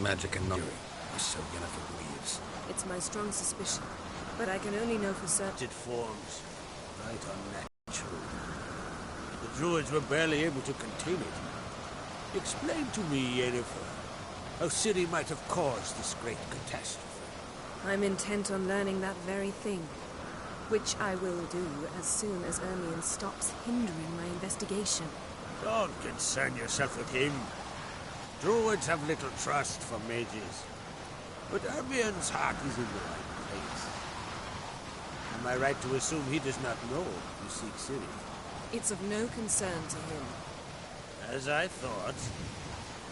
Magic and knowledge, so Yennefer believes. It's my strong suspicion, but I can only know for certain. It forms right unnatural. The druids were barely able to contain it. Explain to me, Yennefer, how Ciri might have caused this great catastrophe. I'm intent on learning that very thing, which I will do as soon as Ermion stops hindering my investigation. Don't concern yourself with him. Druids have little trust for mages, but Ermion's heart is in the right place. Am I right to assume he does not know you seek Ciri? It's of no concern to him. As I thought.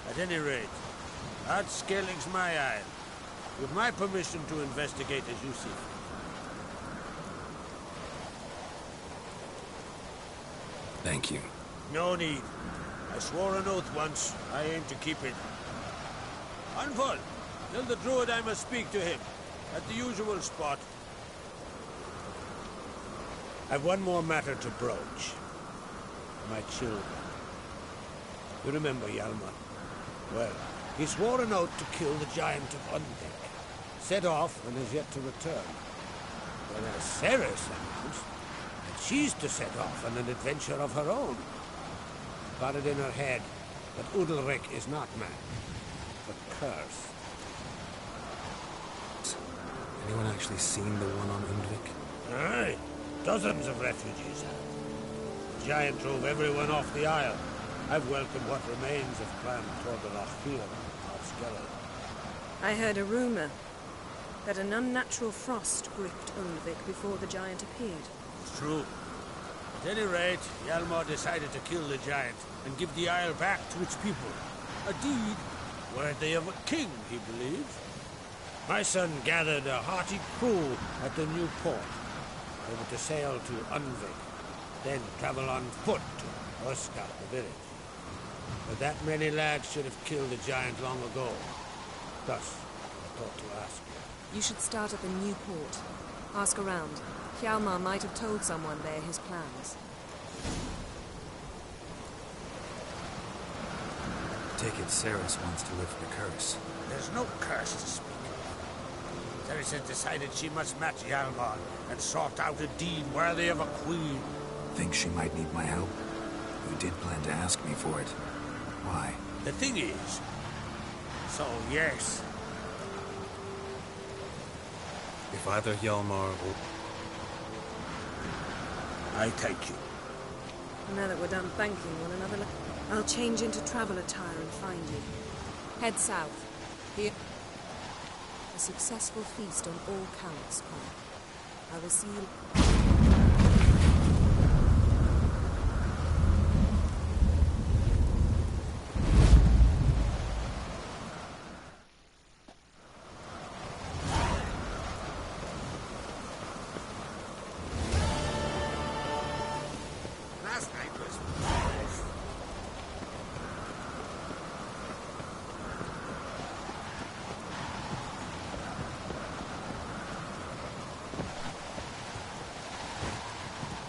At any rate, Ardscaling's my isle. With my permission to investigate as you see fit. Thank you. No need. I swore an oath once. I aim to keep it. Anvol, tell the druid I must speak to him. At the usual spot. I've one more matter to broach. My children. You remember Hjalmar? Well, he swore an oath to kill the Giant of Undvik. Set off and has yet to return. Whereas Ceres announced that she's to set off on an adventure of her own. Got it in her head that Udalryk is not mad, but cursed. Anyone actually seen the one on Undvik? Aye, dozens of refugees have. The Giant drove everyone off the isle. I've welcomed what remains of Clan Torgelachfir off Skellig. I heard a rumor that an unnatural frost gripped Undvik before the Giant appeared. It's true. At any rate, Hjalmar decided to kill the Giant and give the isle back to its people. A deed worthy of a king, he believed. My son gathered a hearty crew at the new port. They were to sail to Undvik, then travel on foot to Urska, the village. But that many lads should have killed the Giant long ago. Thus, I thought to ask you. You should start at the new port. Ask around. Hjalmar might have told someone there his plans. Take it Ceres wants to lift the curse. There's no curse to speak of. Ceres has decided she must match Hjalmar and sought out a deed worthy of a queen. Think she might need my help? You did plan to ask me for it. Why? The thing is... So, yes. If either Hjalmar or... I thank you. Now that we're done thanking one another, I'll change into travel attire and find you. Head south. Here. A successful feast on all counts, Paul. I will see you...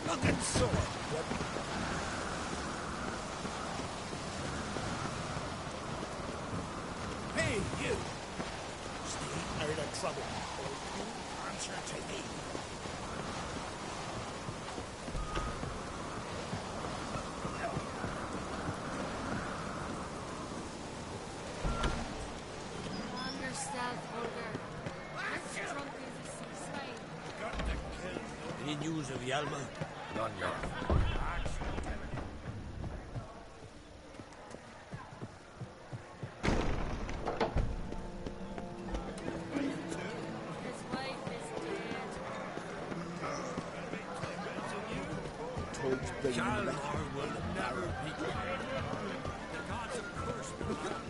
Looking sore. Hey, you! Stay out of trouble, or you answer to me. Calm yourself, Olga. This drunk is a slave. Got to kill. Any news of Hjalmar? None yet. His wife is dead. Hjalmar will never be king. The gods of curse will come.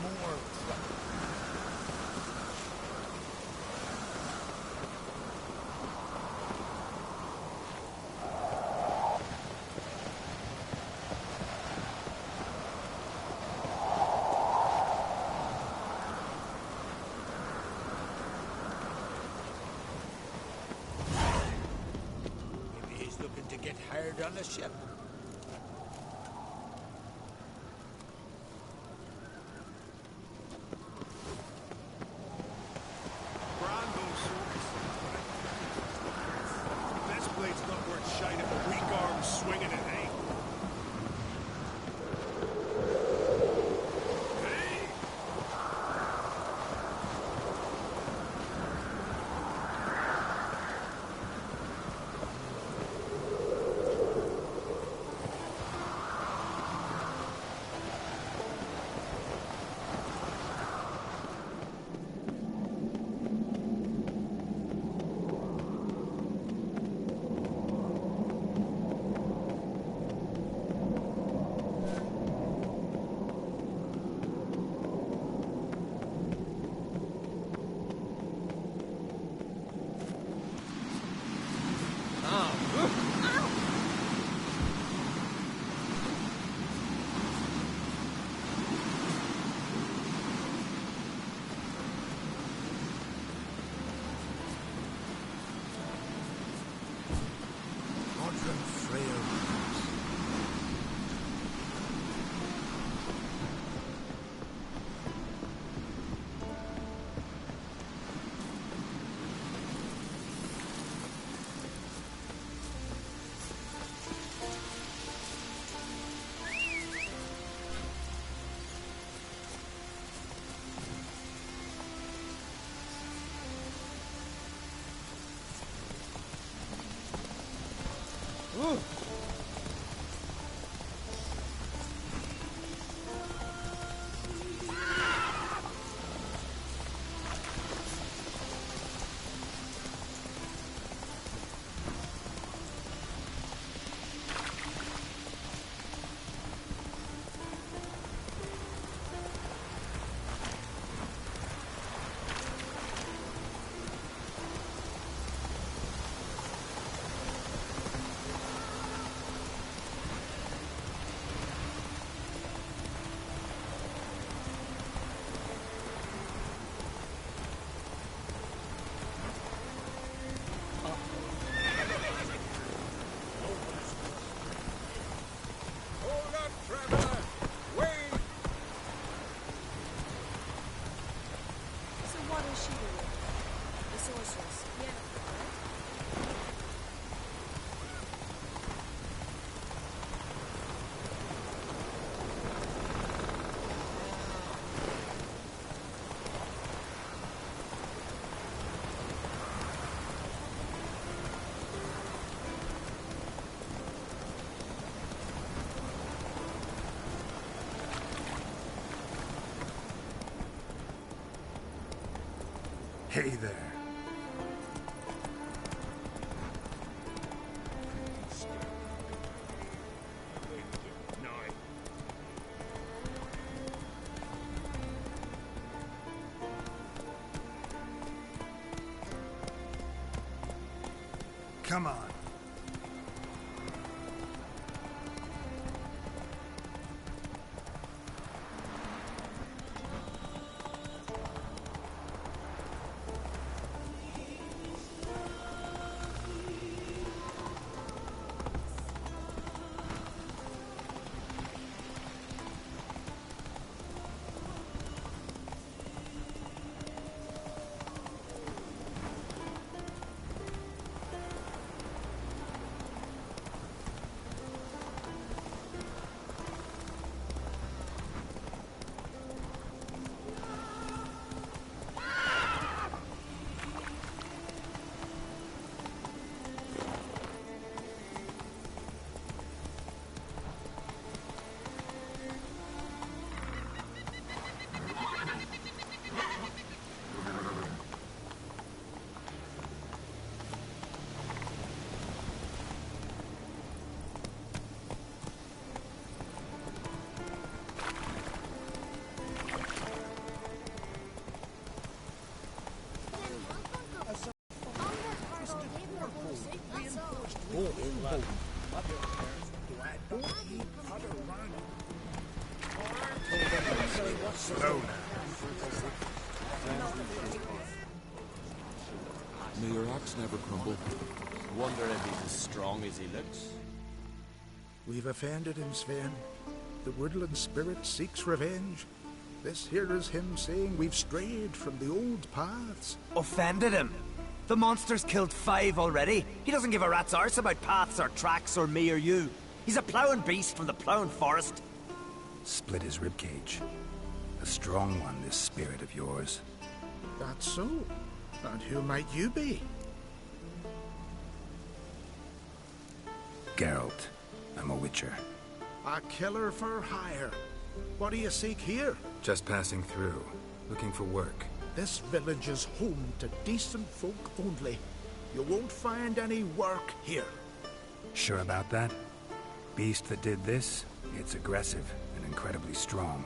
More trouble. on the ship. Brando swords. This blade's not worth shine if a weak arm swinging it, eh? Hey! Modern Freya rules. Hold up, traveler! Wait! So what is she doing? The sorceress. Yeah, right? Hey there. Come on. Slow now. May your axe never crumble. Wonder if he's as strong as he looks. We've offended him, Sven. The woodland spirit seeks revenge. This here is him saying we've strayed from the old paths. Offended him? The monster's killed 5 already. He doesn't give a rat's arse about paths or tracks or me or you. He's a plowing beast from the plowing forest. Split his ribcage. A strong one, this spirit of yours. That's so. And who might you be? Geralt. I'm a witcher. A killer for hire. What do you seek here? Just passing through. Looking for work. This village is home to decent folk only. You won't find any work here. Sure about that? Beast that did this, it's aggressive and incredibly strong.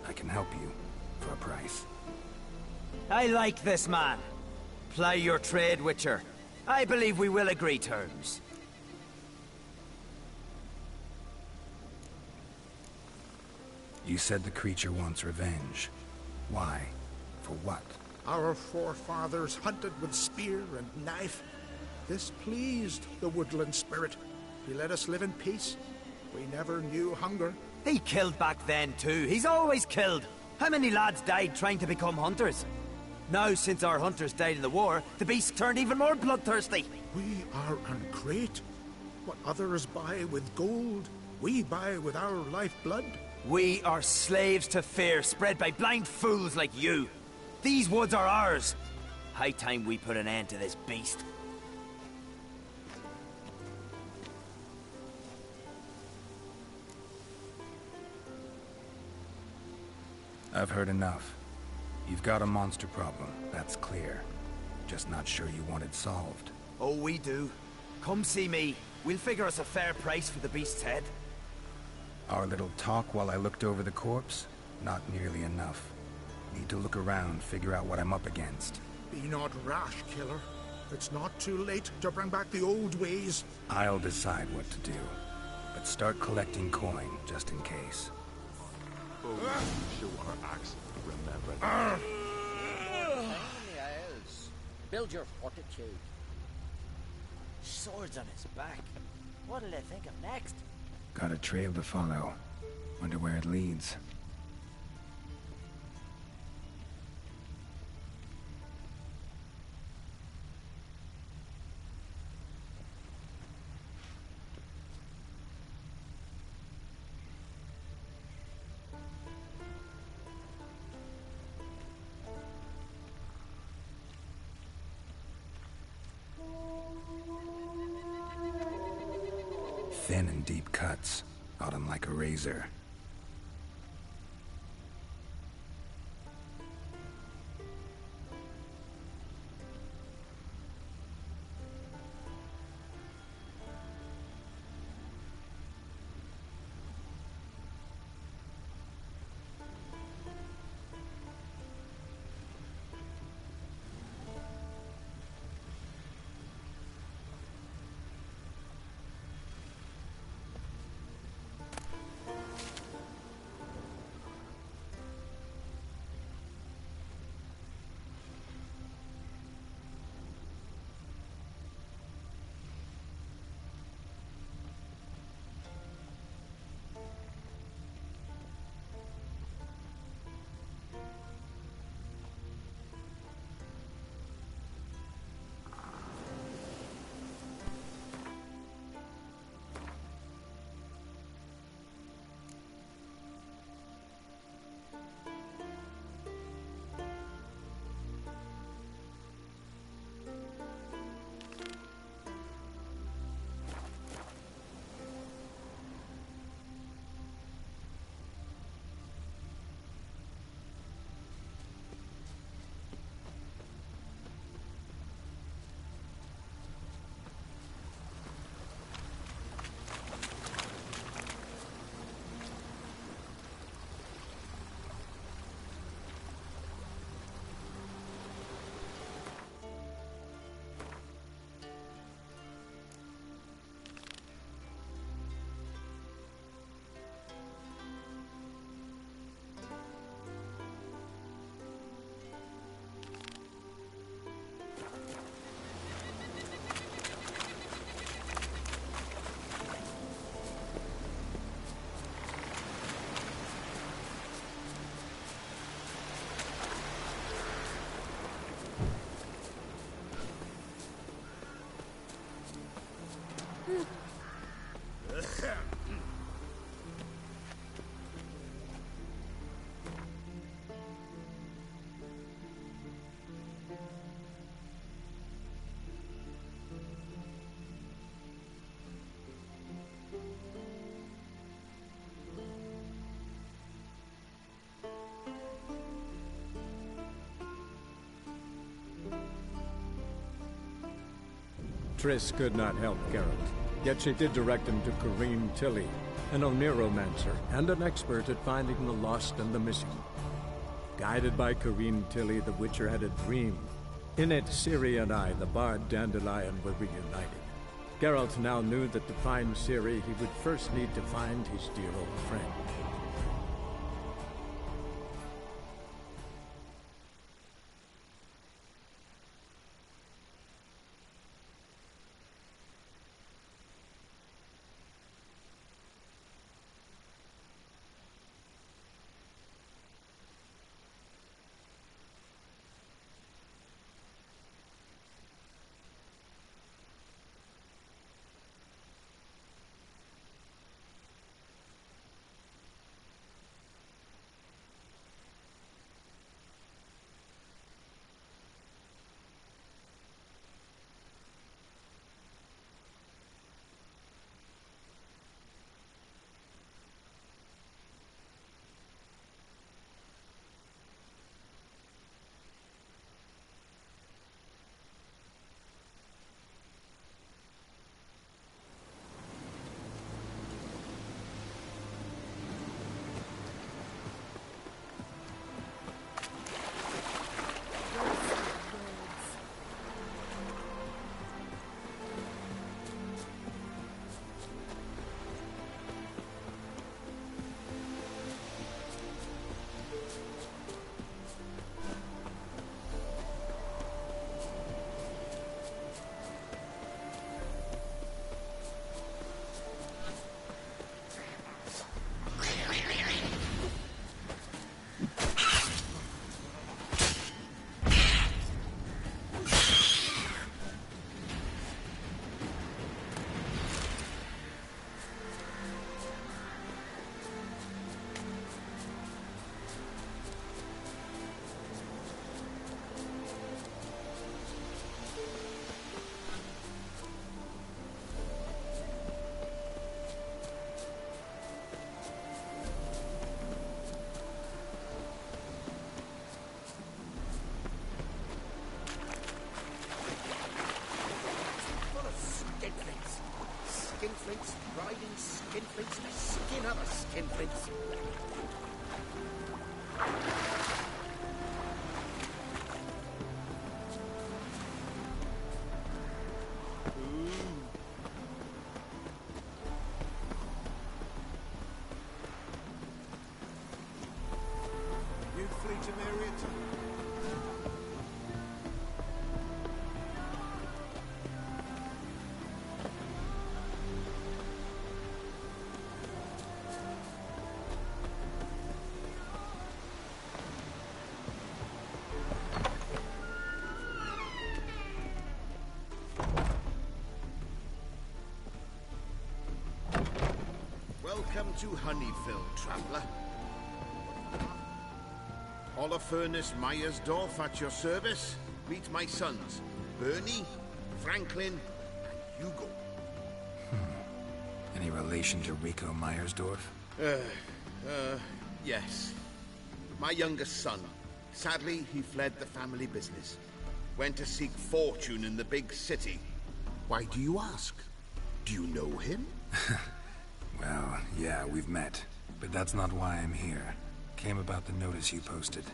I can help you for a price. I like this man. Ply your trade, Witcher. I believe we will agree terms. You said the creature wants revenge. Why? For what? Our forefathers hunted with spear and knife. This pleased the woodland spirit. He let us live in peace. We never knew hunger. He killed back then too. He's always killed. How many lads died trying to become hunters? Now, since our hunters died in the war, the beast turned even more bloodthirsty. We are ungreat. What others buy with gold, we buy with our lifeblood. We are slaves to fear, spread by blind fools like you. These woods are ours. High time we put an end to this beast. I've heard enough. You've got a monster problem, that's clear. Just not sure you want it solved. Oh, we do. Come see me. We'll figure us a fair price for the beast's head. Our little talk while I looked over the corpse? Not nearly enough. Need to look around, figure out what I'm up against. Be not rash, killer. It's not too late to bring back the old ways. I'll decide what to do. But start collecting coin, just in case. Show our axe. Remember. Only Isles. Build your fortitude. Swords on his back. What'll they think of next? Got a trail to follow. Wonder where it leads. Thin and deep cuts, got him like a razor. Triss could not help Geralt, yet she did direct him to Corrine Tilly, an Oniromancer and an expert at finding the lost and the missing. Guided by Corrine Tilly, the Witcher had a dream. In it, Ciri and I, the bard Dandelion, were reunited. Geralt now knew that to find Ciri, he would first need to find his dear old friend. Skinflints riding skinflints to skin other skinflints. New fleet in area too. Welcome to Honeyfield, traveller. Holofernes Myersdorf at your service. Meet my sons, Bernie, Franklin, and Hugo. Any relation to Rico Myersdorf? Yes. My youngest son. Sadly, he fled the family business. Went to seek fortune in the big city. Why do you ask? Do you know him? Well, yeah, we've met. But that's not why I'm here. Came about the notice you posted.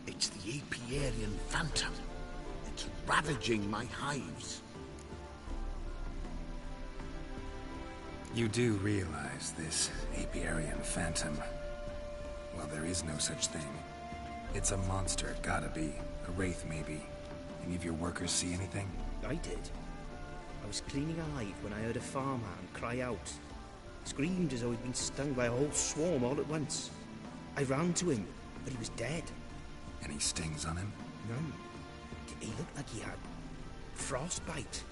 It's the Apiarian Phantom. It's ravaging my hives. You do realize this Apiarian Phantom? Well, there is no such thing. It's a monster, gotta be. A wraith, maybe. Any of your workers see anything? I did. I was cleaning a hive when I heard a farmhand cry out. Screamed as though he'd been stung by a whole swarm all at once. I ran to him, but he was dead. Any stings on him? None. He looked like he had frostbite.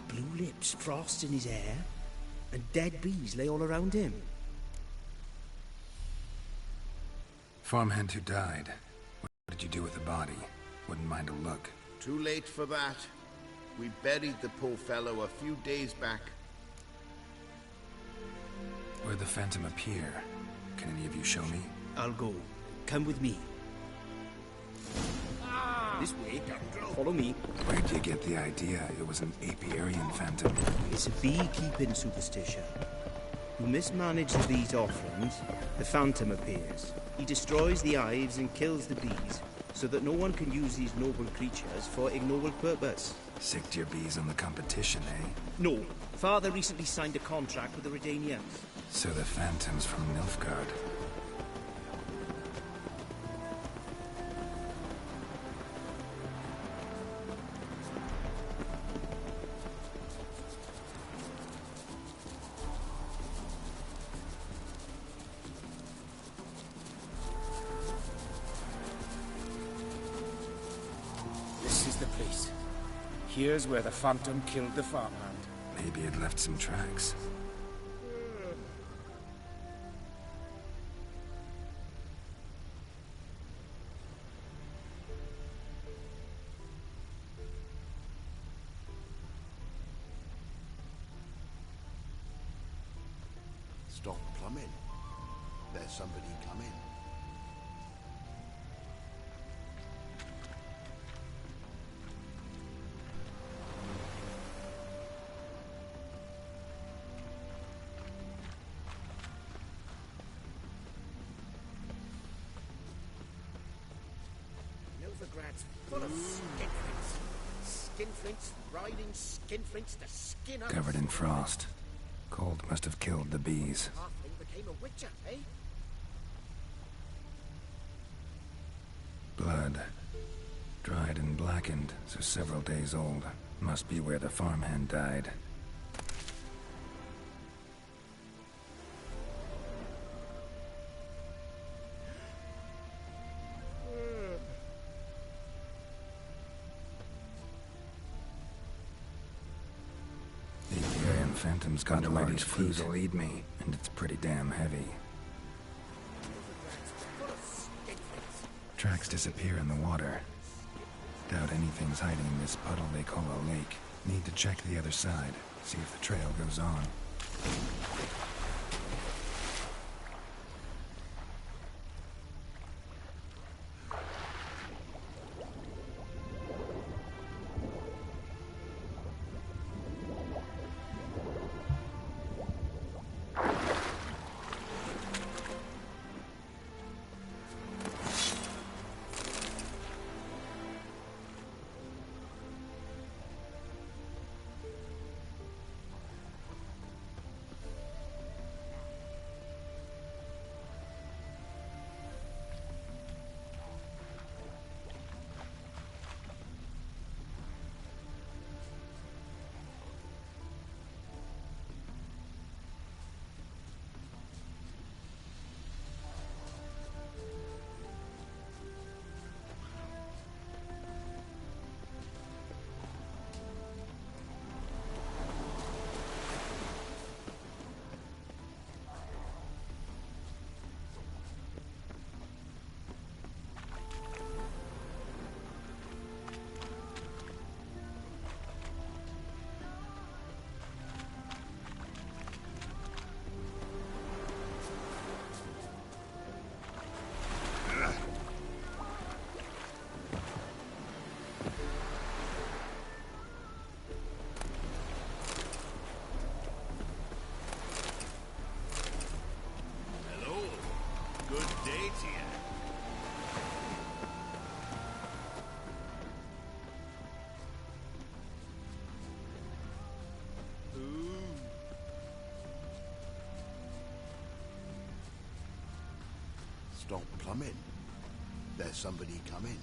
Blue lips, frost in his hair, and dead bees lay all around him. Farmhand who died. What did you do with the body? Wouldn't mind a look. Too late for that. We buried the poor fellow a few days back. Where'd the Phantom appear? Can any of you show me? I'll go. Come with me. Ah! This way. Follow me. Where'd you get the idea it was an apiarian phantom? It's a beekeeping superstition. You mismanage the bees' offerings, the phantom appears. He destroys the hives and kills the bees, so that no one can use these noble creatures for ignoble purpose. Sicked your bees on the competition, eh? No. Father recently signed a contract with the Redanians. So the phantom's from Nilfgaard. This is the place. Here's where the phantom killed the farmhand. Maybe it left some tracks. Stop plumbing. There's somebody coming. Novigrad's full of skinflints. Skinflints riding skinflints to skin up. Covered in frost. Cold must have killed the bees. Halfling became a witcher, eh? Blood. Dried and blackened, so several days old. Must be where the farmhand died. Phantom's got a large food will eat me, and it's pretty damn heavy. Tracks disappear in the water. Doubt anything's hiding in this puddle they call a lake. Need to check the other side, see if the trail goes on. Stop plumbing. There's somebody coming.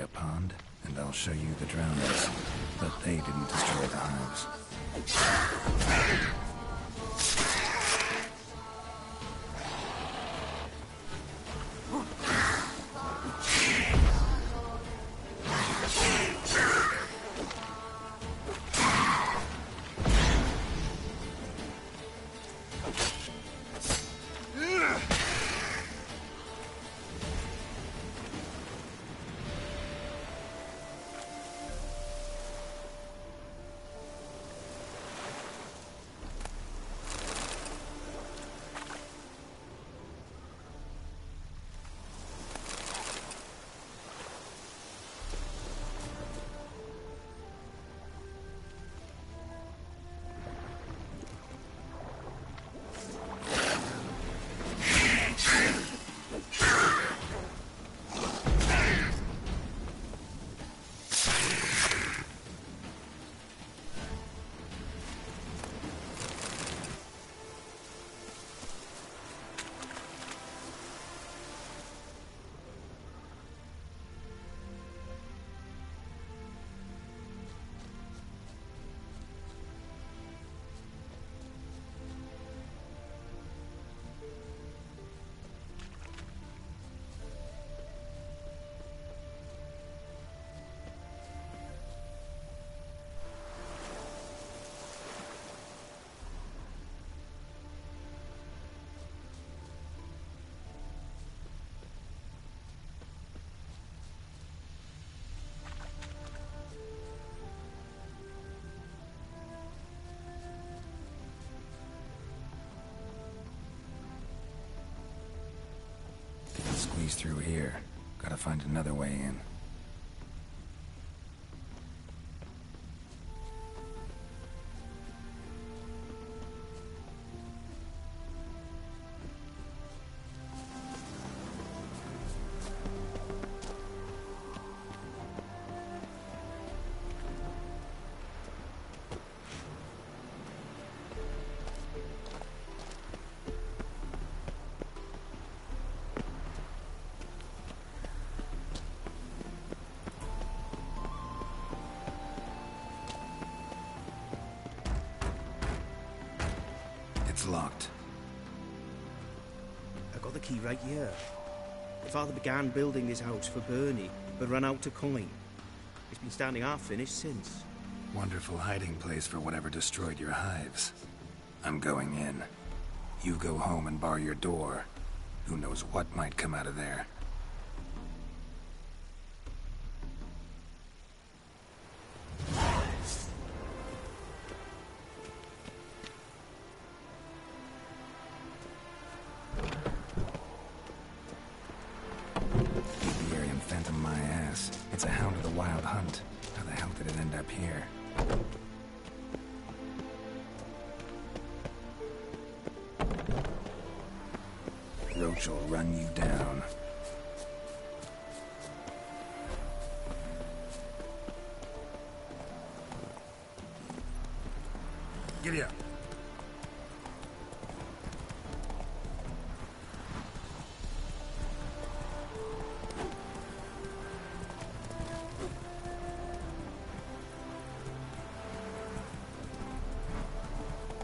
a pond, and I'll show you the drownings. But they didn't destroy the hives. Squeeze through here. Gotta find another way in. It's locked. I got the key right here. The father began building this house for Bernie, but ran out of coin. It's been standing half finished since. Wonderful hiding place for whatever destroyed your hives. I'm going in. You go home and bar your door. Who knows what might come out of there. Apiarian Phantom my ass. It's a hound of the Wild Hunt. How the hell did it end up here? Roach will run you down. Giddy up.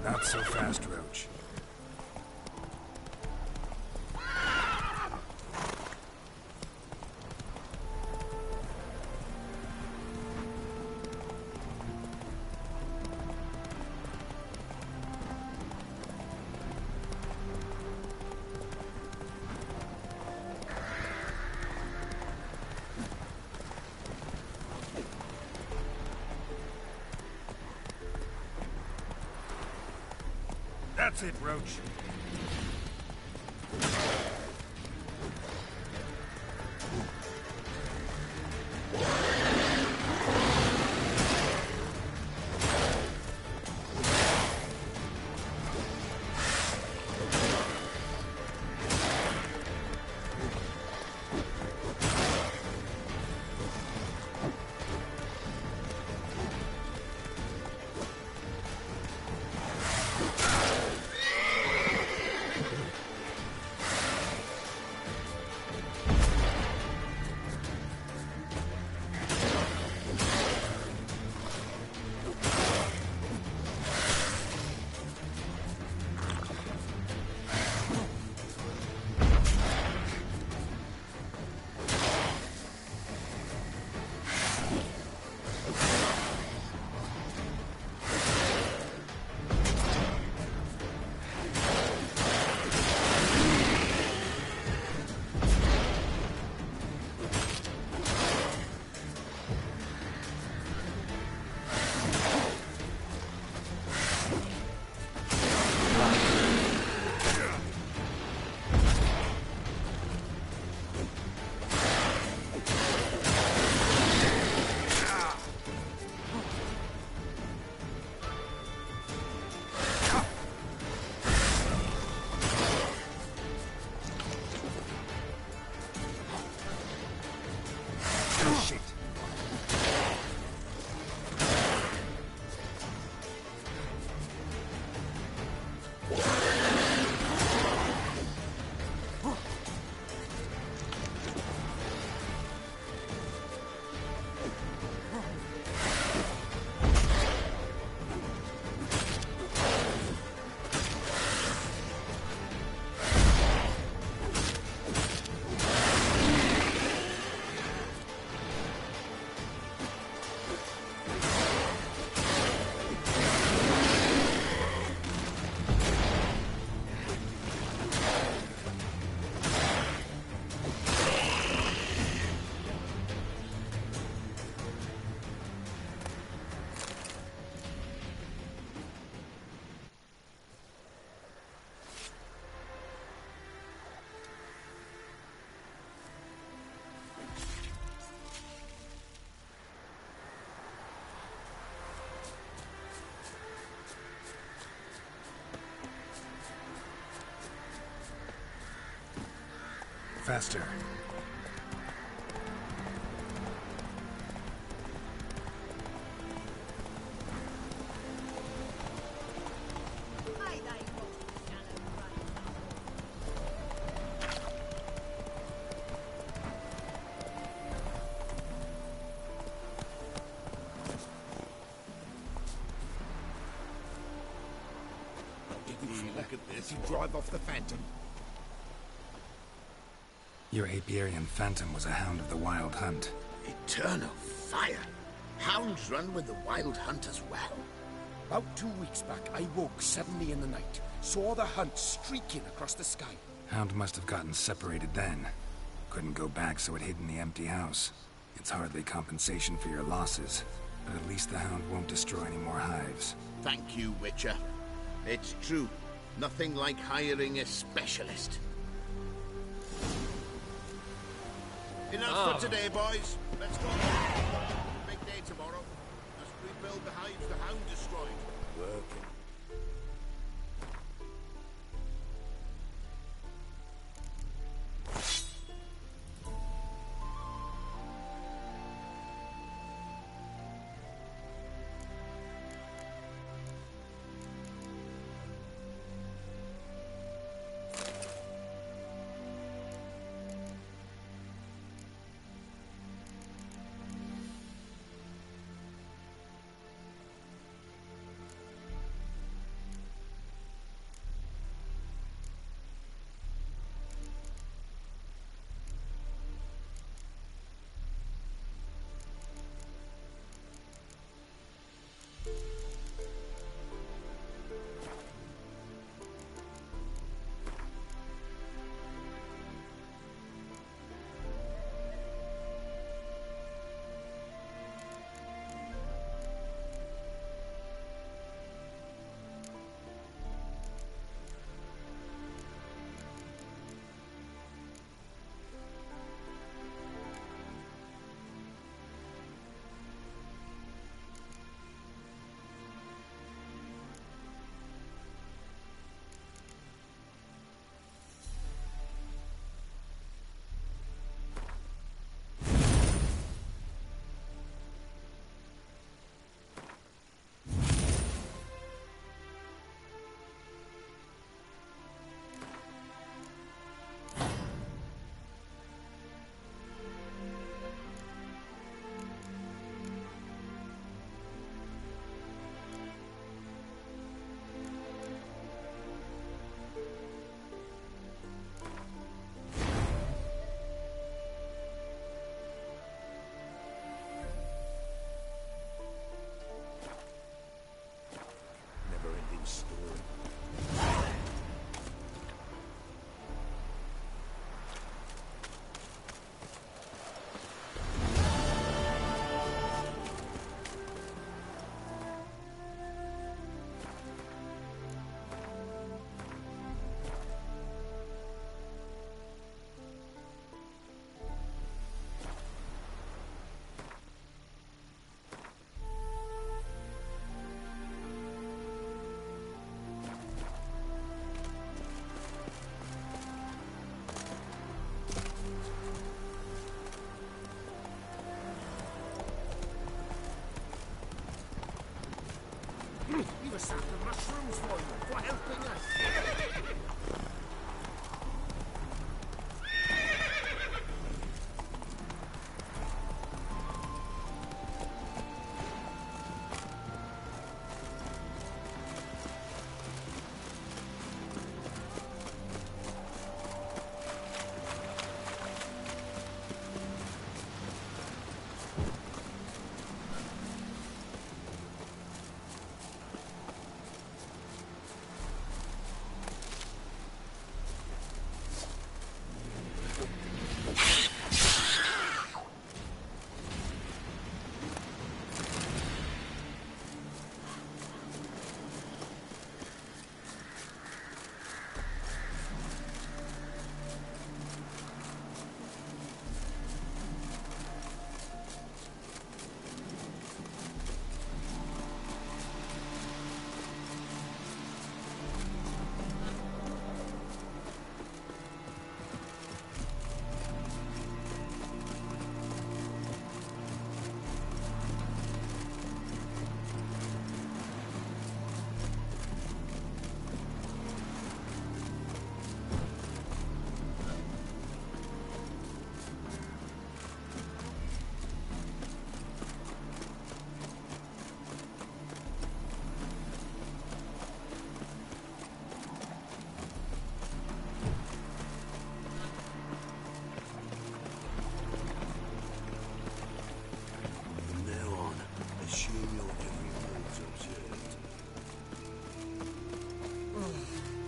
Not so fast, Roach. That's it, Roach. faster. Look at this. You drive off the Phantom. Your Apiarian Phantom was a hound of the Wild Hunt. Eternal fire. Hounds run with the Wild Hunt as well. About 2 weeks back, I woke suddenly in the night, saw the hunt streaking across the sky. Hound must have gotten separated then. Couldn't go back, so it hid in the empty house. It's hardly compensation for your losses, but at least the hound won't destroy any more hives. Thank you, Witcher. It's true. Nothing like hiring a specialist. Enough for today, boys. Let's go. Big day tomorrow. Just rebuild the hives the hound destroyed. Working.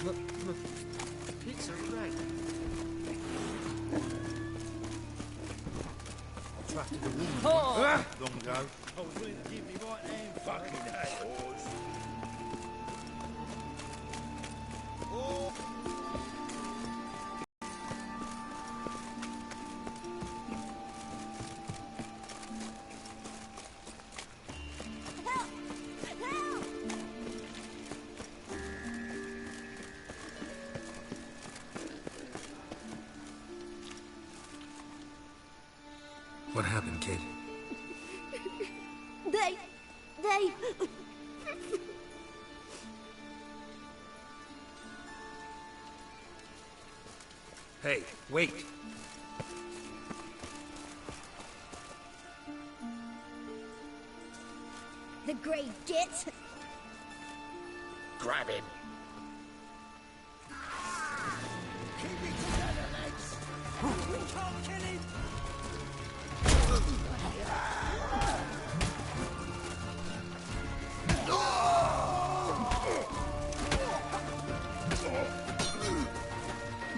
It's a red. Trusted a woman. Oh. Long ago. I was willing to give me right hand. Fucking hell, boys. Oh. What happened, kid? They... Hey, wait! The Grey Git. Grab him. Keep it together, lads. We can't kill him.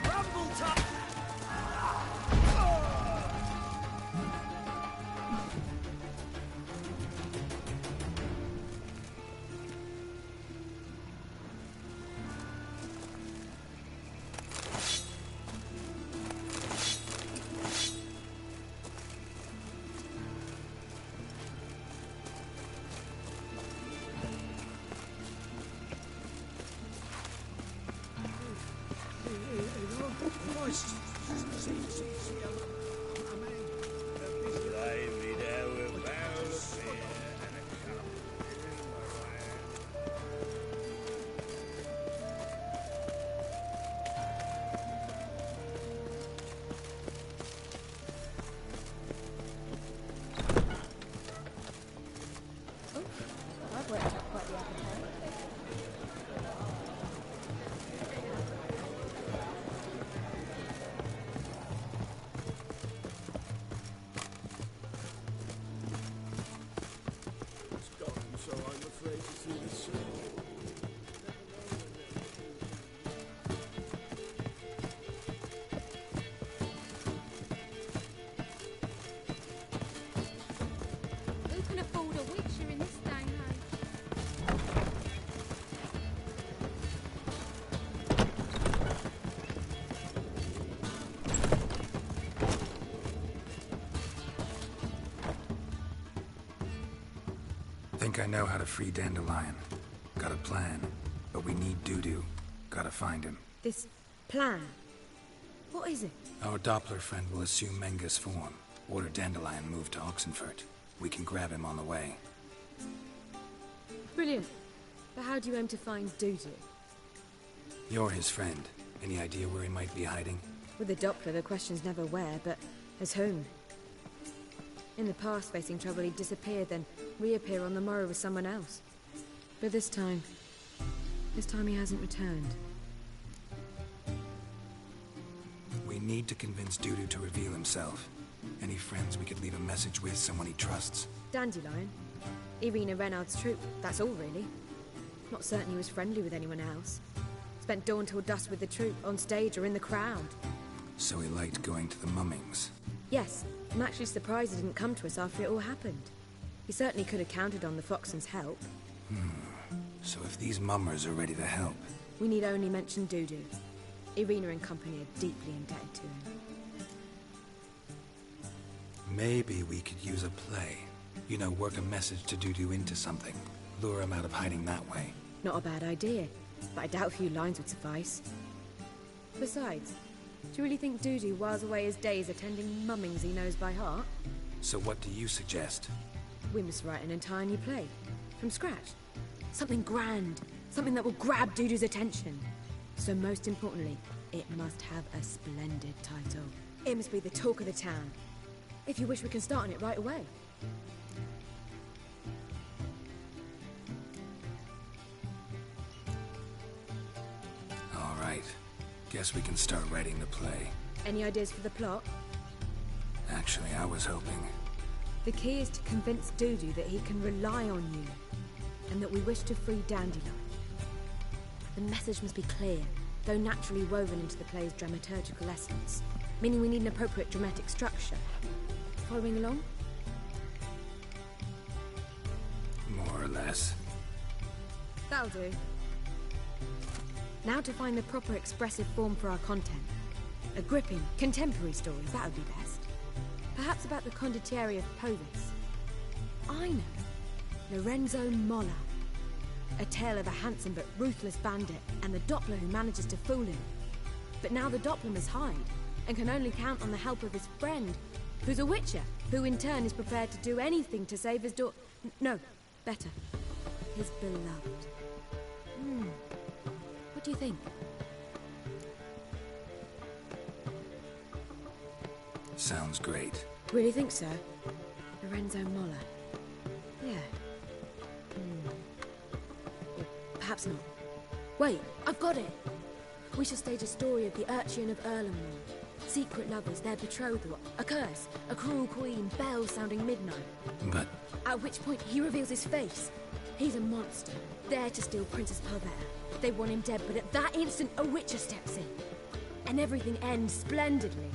Rumble time! I've worked out quite the appetite. It's gone, so I'm afraid to see the soul. Who can afford a witcher in this day and age? Think I know how to free Dandelion. Got a plan, but we need Dudu. Gotta find him. This plan? What is it? Our Doppler friend will assume Mengus form. Order Dandelion moved to Oxenfurt. We can grab him on the way. Brilliant. But how do you aim to find Dudu? You're his friend. Any idea where he might be hiding? With the Doppler, the question's never where, but as whom? In the past, facing trouble, he'd disappear, then reappear on the morrow with someone else. But this time he hasn't returned. We need to convince Dudu to reveal himself. Any friends we could leave a message with, someone he trusts. Dandelion? Irina Renard's troop, that's all really. Not certain he was friendly with anyone else. Spent dawn till dusk with the troop, on stage or in the crowd. So he liked going to the mummings. Yes, I'm actually surprised he didn't come to us after it all happened. He certainly could have counted on the Foxen's help. So if these mummers are ready to help... We need only mention Dudu. Irina and company are deeply indebted to him. Maybe we could use a play. You know, work a message to Dudu into something. Lure him out of hiding that way. Not a bad idea, but I doubt a few lines would suffice. Besides, do you really think Dudu whiles away his days attending mummings he knows by heart? So what do you suggest? We must write an entire new play. From scratch. Something grand. Something that will grab Dudu's attention. So most importantly, it must have a splendid title. It must be the talk of the town. If you wish, we can start on it right away. All right. Guess we can start writing the play. Any ideas for the plot? Actually, I was hoping... The key is to convince Dudu that he can rely on you, and that we wish to free Dandelion. The message must be clear, though naturally woven into the play's dramaturgical essence, meaning we need an appropriate dramatic structure. Following along? More or less. That'll do. Now to find the proper expressive form for our content. A gripping, contemporary story, that would be best. Perhaps about the condottieri of Povis. I know. Lorenzo Molla. A tale of a handsome but ruthless bandit and the Doppler who manages to fool him. But now the Doppler must hide and can only count on the help of his friend, who's a witcher, who in turn is prepared to do anything to save his daughter. No, better. His beloved. What do you think? Sounds great. Really think so? Lorenzo Molla. Yeah. Or perhaps not. Wait, I've got it! We shall stage a story of the Urchin of Erlenmoor. Secret lovers, their betrothal, a curse, a cruel queen, bells sounding midnight. But... At which point he reveals his face. He's a monster, there to steal Princess Palvera. They want him dead, but at that instant a witcher steps in. And everything ends splendidly.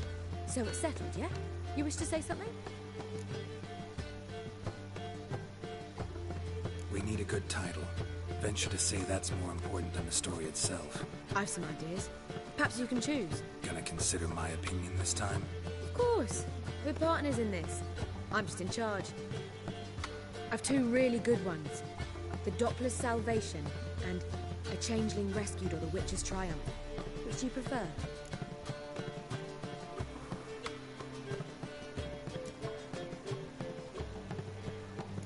So it's settled, yeah? You wish to say something? We need a good title. Venture to say that's more important than the story itself. I've some ideas. Perhaps you can choose. Gonna consider my opinion this time? Of course. We're partners in this. I'm just in charge. I've two really good ones. The Doppler's Salvation and A Changeling Rescued or The Witcher's Triumph. Which do you prefer?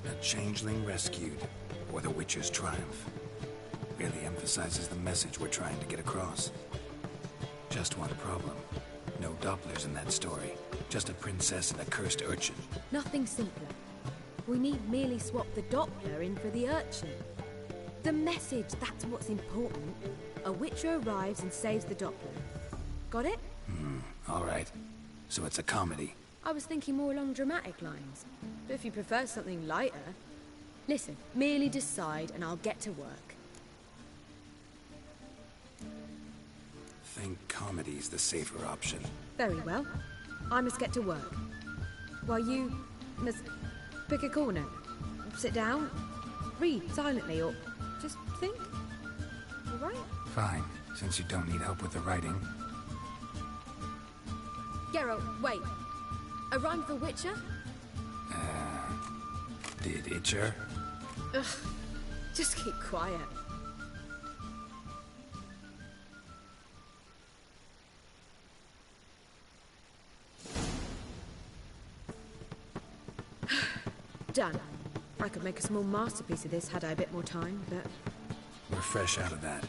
A Changeling Rescued or The Witcher's Triumph. Really emphasizes the message we're trying to get across. Just one problem. No Dopplers in that story. Just a princess and a cursed urchin. Nothing simpler. We need merely swap the Doppler in for the urchin. The message, that's what's important. A witcher arrives and saves the Doppler. Got it? All right. So it's a comedy. I was thinking more along dramatic lines. But if you prefer something lighter... Listen, merely decide and I'll get to work. Think comedy's the safer option. Very well. I must get to work. While you must pick a corner. Sit down, read silently, or just think. All right? Fine, since you don't need help with the writing. Geralt, wait. A rhyme for Witcher? Did Itcher? Ugh. Just keep quiet. Done. I could make a small masterpiece of this had I a bit more time, but... We're fresh out of that.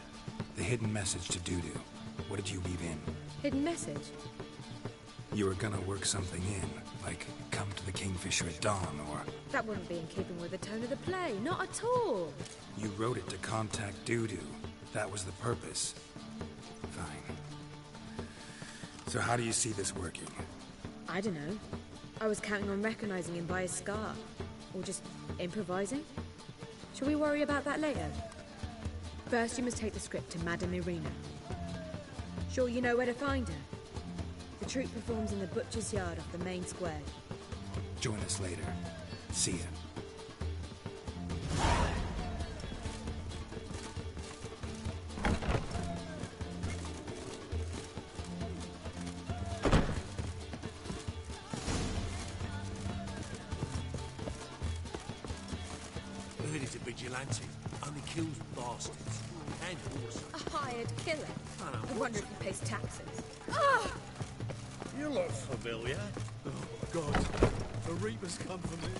The hidden message to Dudu. What did you weave in? Hidden message? You were gonna work something in, like come to the Kingfisher at dawn, or... That wouldn't be in keeping with the tone of the play, not at all. You wrote it to contact Dudu. That was the purpose. Fine. So how do you see this working? I don't know. I was counting on recognizing him by his scar. Or just improvising? Shall we worry about that later? First, you must take the script to Madame Irina. Sure you know where to find her? The troupe performs in the butcher's yard off the main square. Join us later. See ya. Heard he's a vigilante. Only kills bastards. And horses. A hired killer? I wonder if he pays taxes. You look familiar. Oh, God. The Reapers come for me.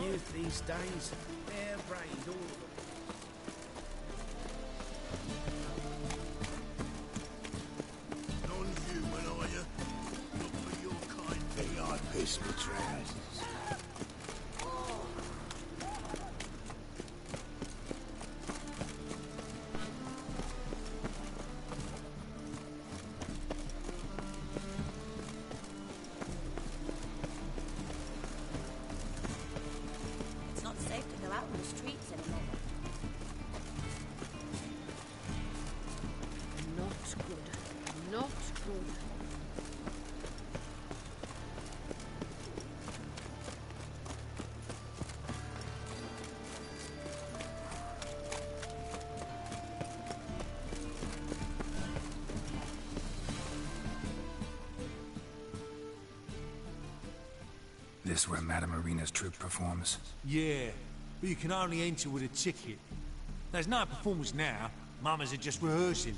Youth these days, they're brained, all of them. Non-human, are you? This betrays. It's not safe to go out on the streets anymore. Not good. Not good. This where Madame Irina's troupe performs? Yeah, but you can only enter with a ticket. There's no performance now. Mamas are just rehearsing.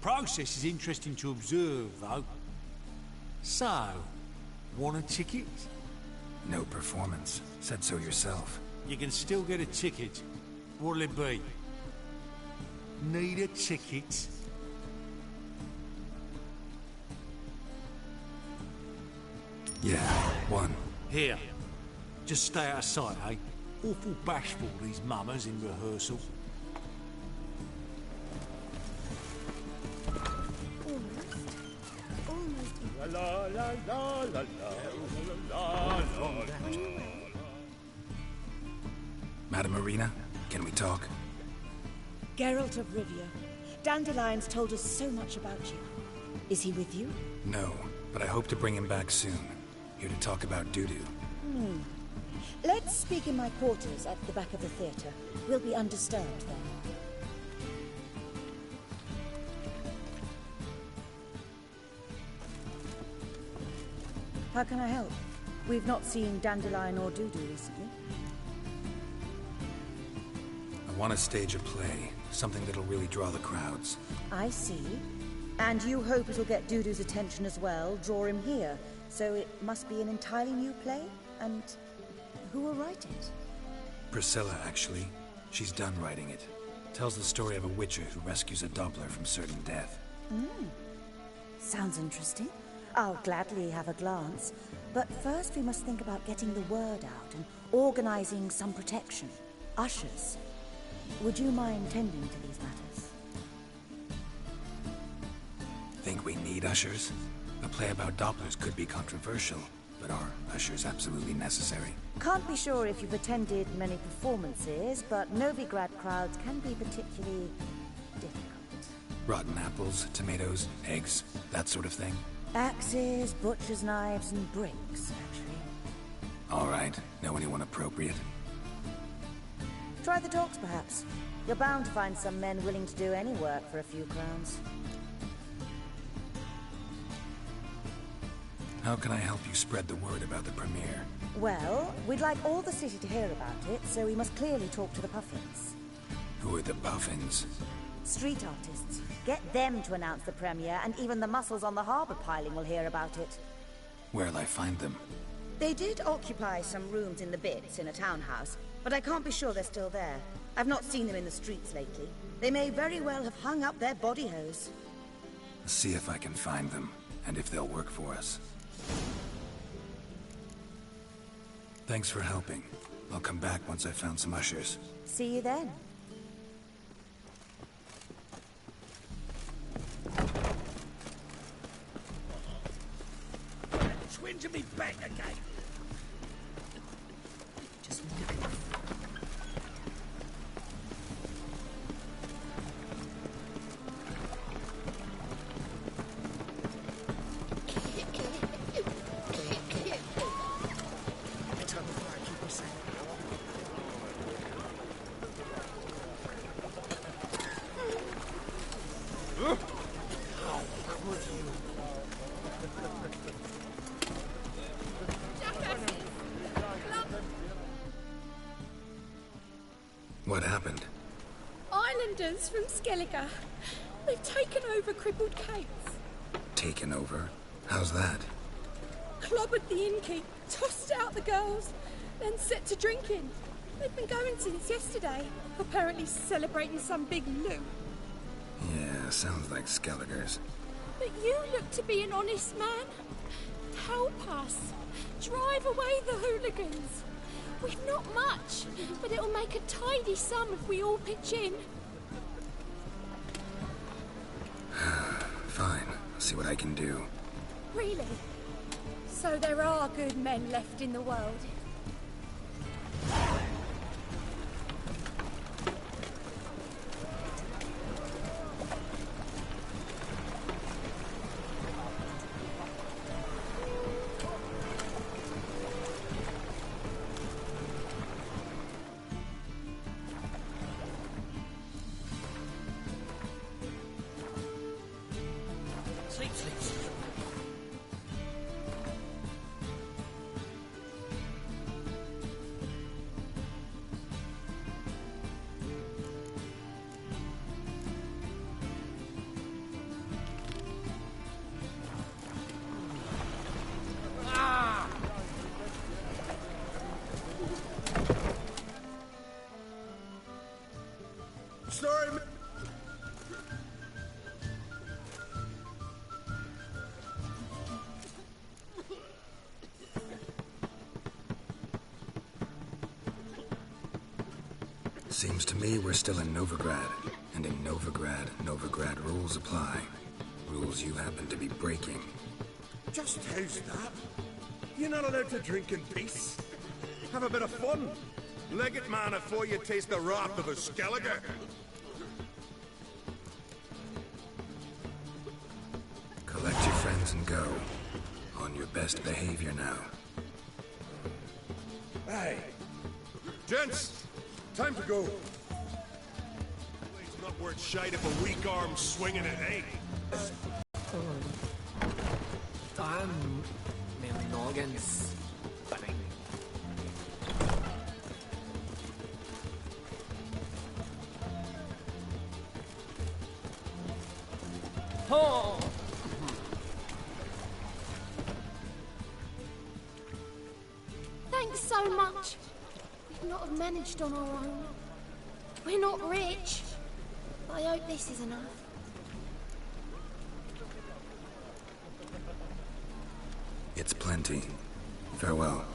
Process is interesting to observe, though. So, want a ticket? No performance. Said so yourself. You can still get a ticket. What'll it be? Need a ticket? Yeah, one. Here. Just stay out of sight, eh? Awful bashful, these mamas in rehearsal. Almost. La la la la la la la la. Madame Irina, can we talk? Geralt of Rivia. Dandelion's told us so much about you. Is he with you? No, but I hope to bring him back soon. Here to talk about Dudu. Let's speak in my quarters at the back of the theatre. We'll be undisturbed then. How can I help? We've not seen Dandelion or Dudu recently. I want to stage a play. Something that'll really draw the crowds. I see. And you hope it'll get Dudu's attention as well, draw him here. So it must be an entirely new play? And who will write it? Priscilla, actually. She's done writing it. Tells the story of a witcher who rescues a Doppler from certain death. Sounds interesting. I'll gladly have a glance. But first we must think about getting the word out and organizing some protection. Ushers. Would you mind tending to these matters? Think we need ushers? A play about Dopplers could be controversial, but are ushers absolutely necessary? Can't be sure if you've attended many performances, but Novigrad crowds can be particularly difficult. Rotten apples, tomatoes, eggs, that sort of thing? Axes, butcher's knives, and bricks, actually. All right. Know anyone appropriate? Try the dogs, perhaps. You're bound to find some men willing to do any work for a few crowns. How can I help you spread the word about the premiere? Well, we'd like all the city to hear about it, so we must clearly talk to the Puffins. Who are the Puffins? Street artists. Get them to announce the premiere, and even the muscles on the harbour piling will hear about it. Where'll I find them? They did occupy some rooms in the Bits in a townhouse, but I can't be sure they're still there. I've not seen them in the streets lately. They may very well have hung up their body hose. See if I can find them, and if they'll work for us. Thanks for helping. I'll come back once I've found some ushers. See you then. Twin to me back again. Just look at them. What happened? Islanders from Skellige. They've taken over Crippled Cates. Taken over? How's that? Clobbered the innkeep, tossed out the girls, then set to drinking. They've been going since yesterday, apparently celebrating some big loot. Yeah, sounds like Skellige's. But you look to be an honest man. Help us. drive away the hooligans. We've not much, but it'll make a tidy sum if we all pitch in. Fine. I'll see what I can do. Really? So there are good men left in the world? Sorry, man. Seems to me we're still in Novigrad. And in Novigrad rules apply. Rules you happen to be breaking. Just how's that? You're not allowed to drink in peace. Have a bit of fun. Leg it, man, before you taste the wrath of a Skellige. Collect your friends and go. On your best behavior now. Hey. Gents, time to go. It's not worth shite if a weak arm's swinging it, eh? Noggins. Oh. Thanks so much. We'd not have managed on our own. We're not rich, but I hope this is enough. It's plenty. Farewell.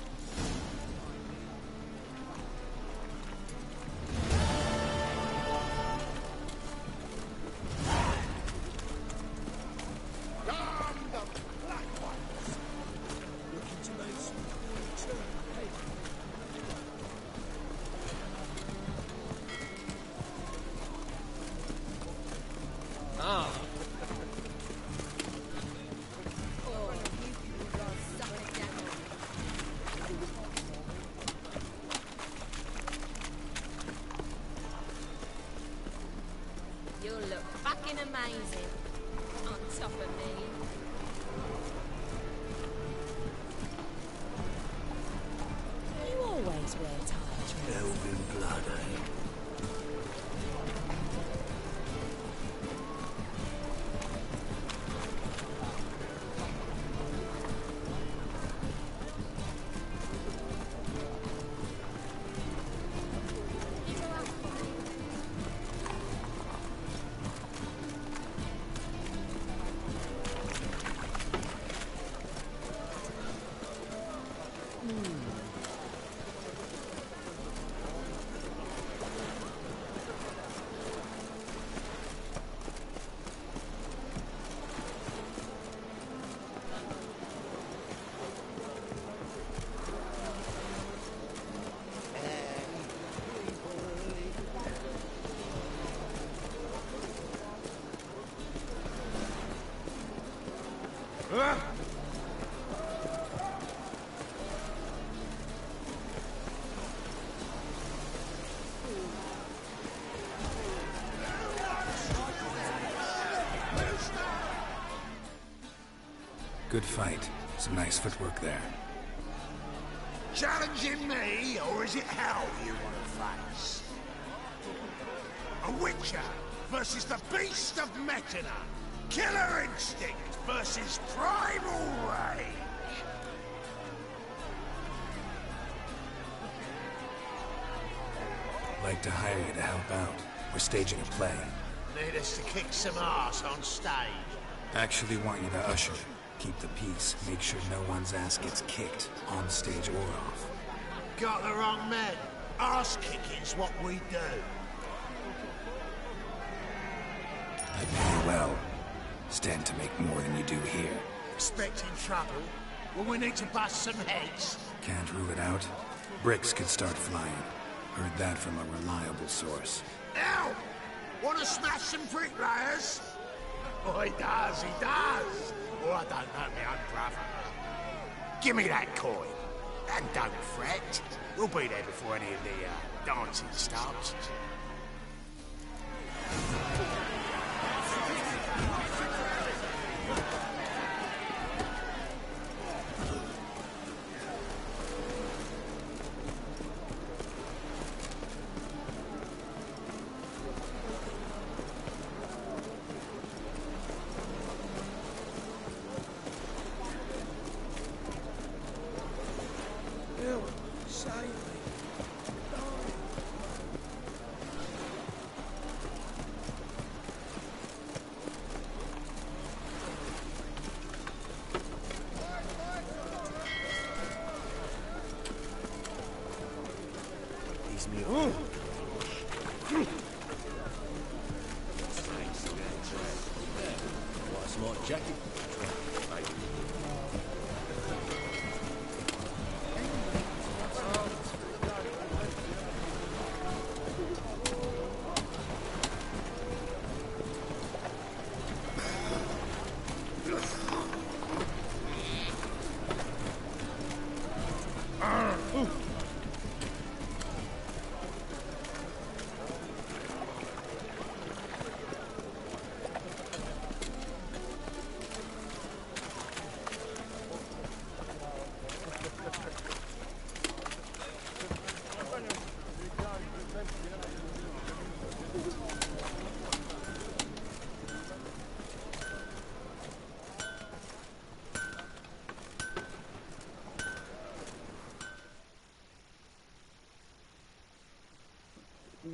You'll look fucking amazing on top of me. You always wear ties. Elven blood, eh? Good fight. Some nice footwork there. Challenging me, or is it hell you want to face? A Witcher versus the Beast of Metina. Killer instinct versus primal rage. Like to hire you to help out. We're staging a play. Need us to kick some ass on stage. Actually want you to usher. Keep the peace. Make sure no one's ass gets kicked, on stage or off. Got the wrong man. Arse kicking's what we do. I pay well. Stand to make more than you do here. Expecting trouble? Well, we need to bust some heads. Can't rule it out. Bricks could start flying. Heard that from a reliable source. Ow! Want to smash some bricklayers? Oh, he does, he does. Oh, I don't know my own brother. Give me that coin. And don't fret. We'll be there before any of the dancing starts.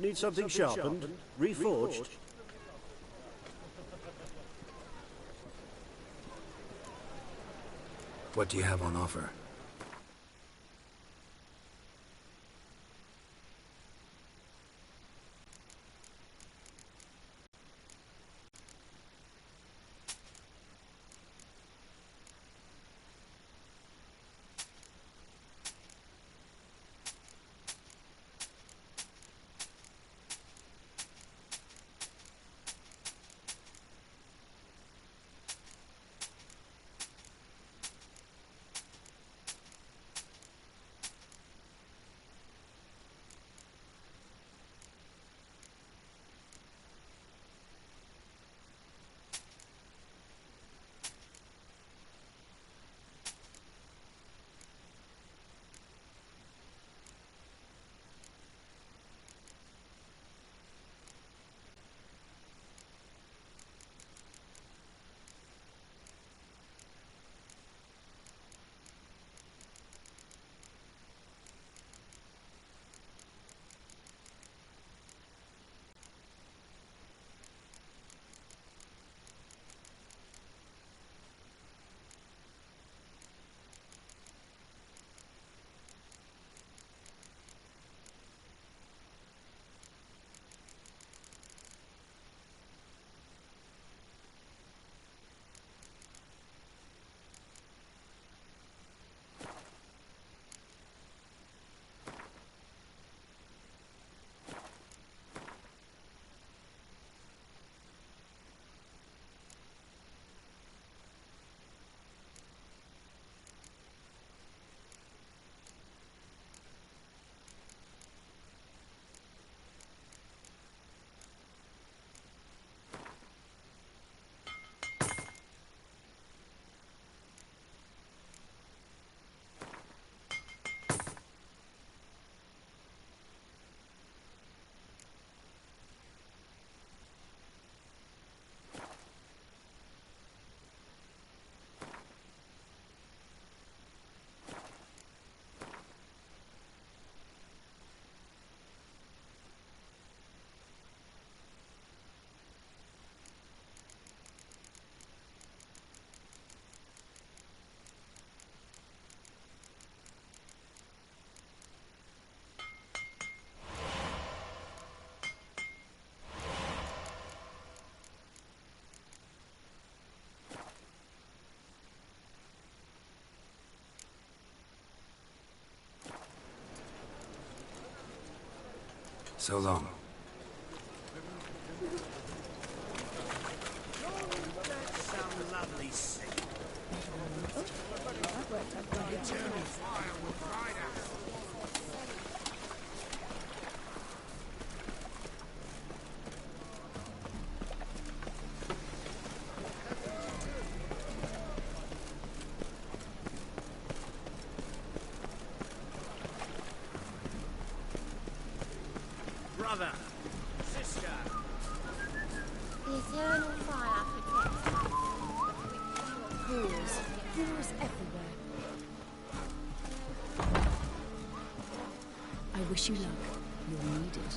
Need something sharpened? Reforged? What do you have on offer? So long. Some lovely scene. Eternal fire will ride out. Brother, sister. The eternal fire protects Ghouls. Ghouls everywhere. I wish you luck. You'll need it.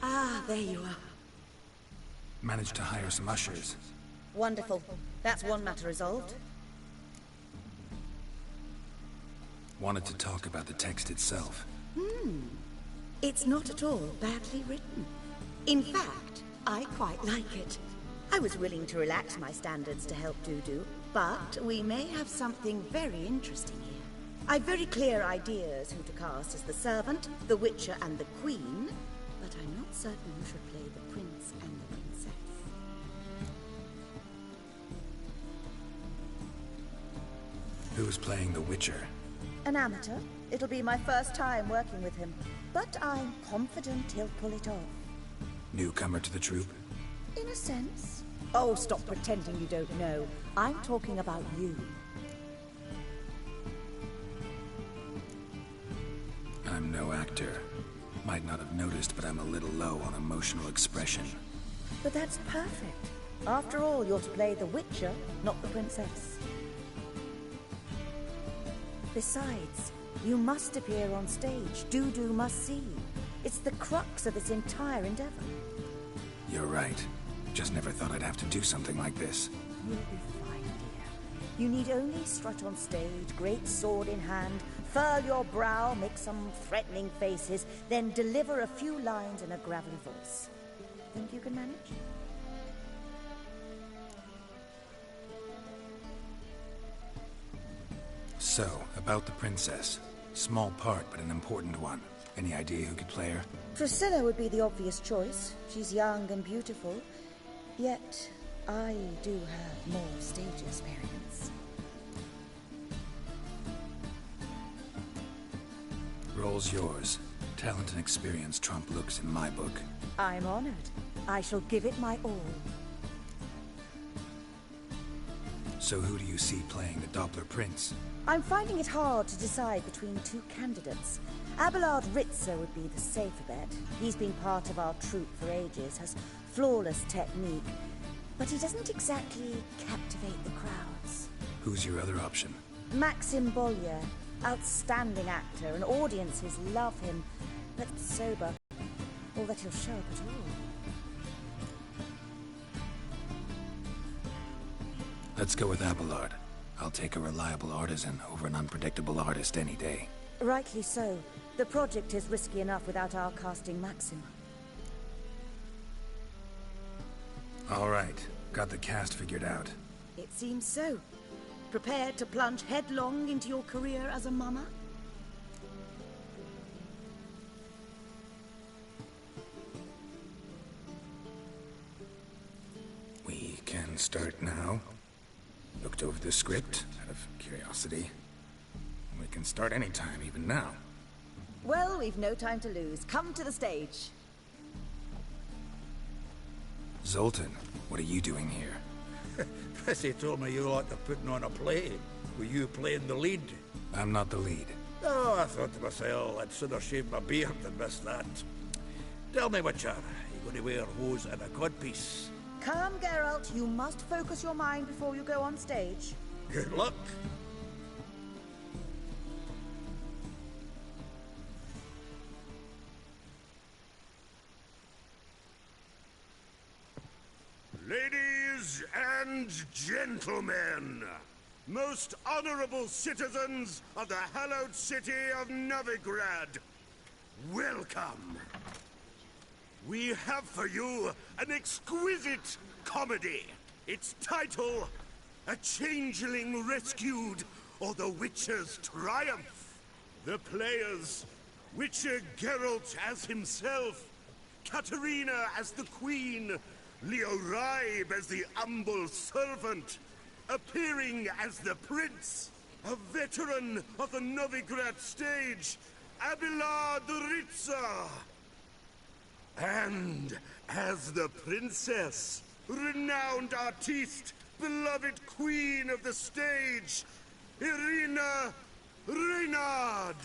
Ah, there you are. Managed to hire some ushers. Wonderful. That's one matter resolved. Wanted to talk about the text itself. It's not at all badly written. In fact, I quite like it. I was willing to relax my standards to help Dudu, but we may have something very interesting here. I've very clear ideas who to cast as the servant, the Witcher, and the Queen, but I'm not certain who should play the Prince and the Princess. Who's playing the Witcher? An amateur. It'll be my first time working with him, but I'm confident he'll pull it off. Newcomer to the troupe? In a sense. Oh, stop pretending you don't know. I'm talking about you. I'm no actor. Might not have noticed, but I'm a little low on emotional expression. But that's perfect. After all, you're to play the Witcher, not the Princess. Besides, you must appear on stage. Dudu must see you. It's the crux of its entire endeavor. You're right. Just never thought I'd have to do something like this. You'll be fine, dear. You need only strut on stage, great sword in hand, furl your brow, make some threatening faces, then deliver a few lines in a gravelly voice. Think you can manage? So, about the princess. Small part, but an important one. Any idea who could play her? Priscilla would be the obvious choice. She's young and beautiful. Yet, I do have more stage experience. Role's yours. Talent and experience trump looks in my book. I'm honored. I shall give it my all. So who do you see playing the Doppler Prince? I'm finding it hard to decide between two candidates. Abelard Ritzer would be the safer bet. He's been part of our troupe for ages, has flawless technique, but he doesn't exactly captivate the crowds. Who's your other option? Maxim Bollier, outstanding actor, and audiences love him, but sober. Or that he'll show up at all. Let's go with Abelard. I'll take a reliable artisan over an unpredictable artist any day. Rightly so. The project is risky enough without our casting Maxim. All right. Got the cast figured out. It seems so. Prepared to plunge headlong into your career as a mama? We can start now. Looked over the script, out of curiosity. We can start anytime, even now. Well, we've no time to lose. Come to the stage. Zoltan, what are you doing here? Prissy told me you ought to putting on a play. Were you playing the lead? I'm not the lead. Oh, I thought to myself, I'd sooner shave my beard than miss that. Tell me, Witcher, you going to wear hose and a codpiece? Come, Geralt. You must focus your mind before you go on stage. Good luck. Ladies and gentlemen, most honorable citizens of the hallowed city of Novigrad, welcome. we have for you an exquisite comedy. Its title, A Changeling Rescued, or The Witcher's Triumph. The players, Witcher Geralt as himself, Katarina as the Queen, Leo Raib as the humble servant, appearing as the Prince, a veteran of the Novigrad stage, Abelard Ritza. And as the Princess, renowned artiste, beloved Queen of the stage, Irina Reynard.